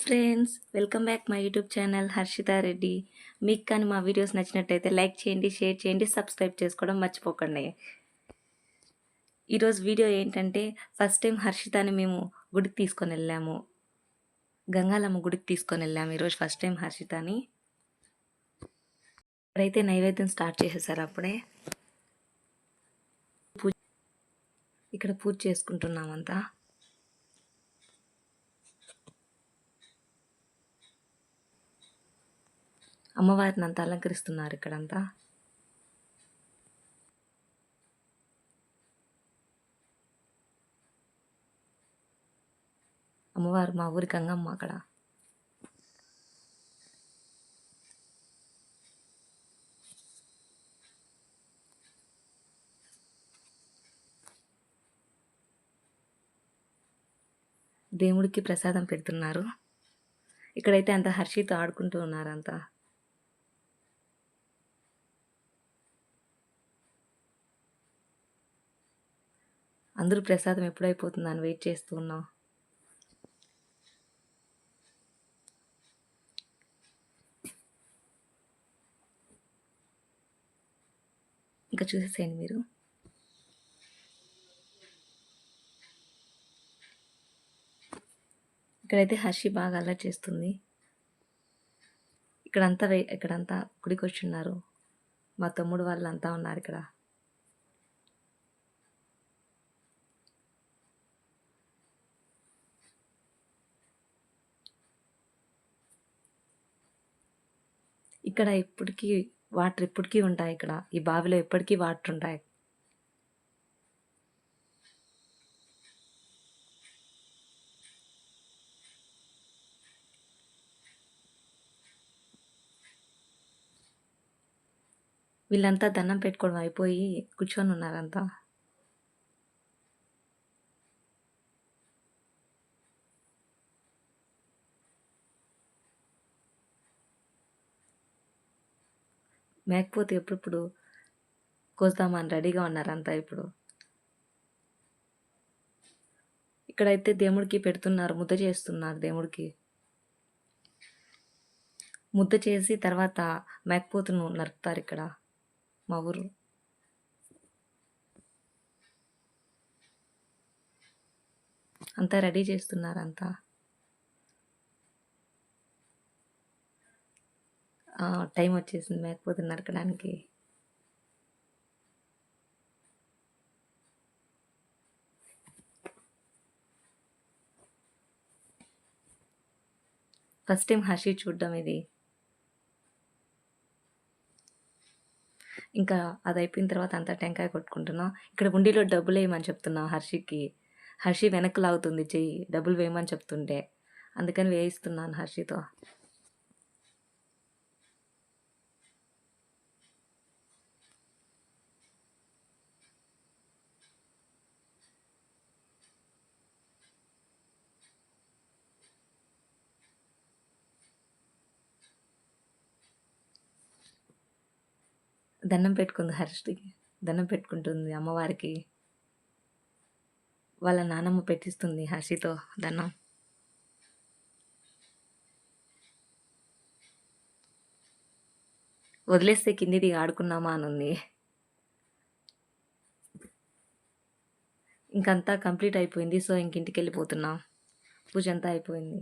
Friends, welcome back my YouTube channel Harshita Reddy. మీకు కానీ మా వీడియోస్ నచ్చినట్టయితే లైక్ చేయండి, షేర్ చేయండి, సబ్స్క్రైబ్ చేసుకోవడం మర్చిపోకండి. ఈరోజు వీడియో ఏంటంటే ఫస్ట్ టైం హర్షితాని మేము గుడికి తీసుకొని వెళ్ళాము. గంగాలమ్మ గుడికి తీసుకొని వెళ్ళాము ఈరోజు ఫస్ట్ టైం హర్షితాని. ఇప్పుడైతే నైవేద్యం స్టార్ట్ చేసేసారు. అప్పుడే ఇక్కడ పూజ చేసుకుంటున్నామంతా. అమ్మవారిని అంతా అలంకరిస్తున్నారు ఇక్కడంతా. అమ్మవారు మా ఊరి గంగమ్మ అక్కడ. దేవుడికి ప్రసాదం పెడుతున్నారు. ఇక్కడైతే అంత హర్షితో ఆడుకుంటూ ఉన్నారంతా. అందరూ ప్రసాదం ఎప్పుడైపోతుందని వెయిట్ చేస్తూ ఉన్నాం. ఇంకా చూసేసేయండి మీరు. ఇక్కడైతే హర్షి బాగా అల్లరి చేస్తుంది. ఇక్కడంతా గుడికి వచ్చి ఉన్నారు. మా తమ్ముడు వాళ్ళంతా ఉన్నారు ఇక్కడ. ఇక్కడ వాటర్ ఇప్పటికీ ఉంటాయి. ఇక్కడ ఈ బావిలో ఎప్పటికీ వాటర్ ఉంటాయి. వీళ్ళంతా దండం పెట్టుకోవడం అయిపోయి కూర్చొని ఉన్నారంతా. మేకపోతే ఎప్పుడప్పుడు కోస్తామని రెడీగా ఉన్నారంతా. ఇప్పుడు ఇక్కడైతే దేవుడికి పెడుతున్నారు, ముద్ద చేస్తున్నారు. దేవుడికి ముద్ద చేసి తర్వాత మేకపోతును నరుకుతారు ఇక్కడ మా ఊరు. అంతా రెడీ చేస్తున్నారు అంతా. టైం వచ్చేసింది మేకపోతును నరకడానికి. ఫస్ట్ టైం హర్షి చూడడం ఇది. ఇంకా అది అయిపోయిన తర్వాత అంతా టెంకాయ కొట్టుకుంటున్నాం. ఇక్కడ ఉండిలో డబ్బులు వేయమని చెప్తున్నాం హర్షికి. హర్షి వెనక్కి లాగుతుంది చెయ్యి, డబ్బులు వేయమని చెప్తుంటే. అందుకని వేయిస్తున్నాను హర్షితో. దండం పెట్టుకుంది హర్షికి. దండం పెట్టుకుంటుంది అమ్మవారికి. వాళ్ళ నానమ్మ పెట్టిస్తుంది హర్షితో దండం. వదిలేస్తే కింది దిగి ఆడుకున్నామా అని ఉంది. ఇంకంతా కంప్లీట్ అయిపోయింది. సో ఇంకింటికి వెళ్ళిపోతున్నాం. పూజ అంతా అయిపోయింది.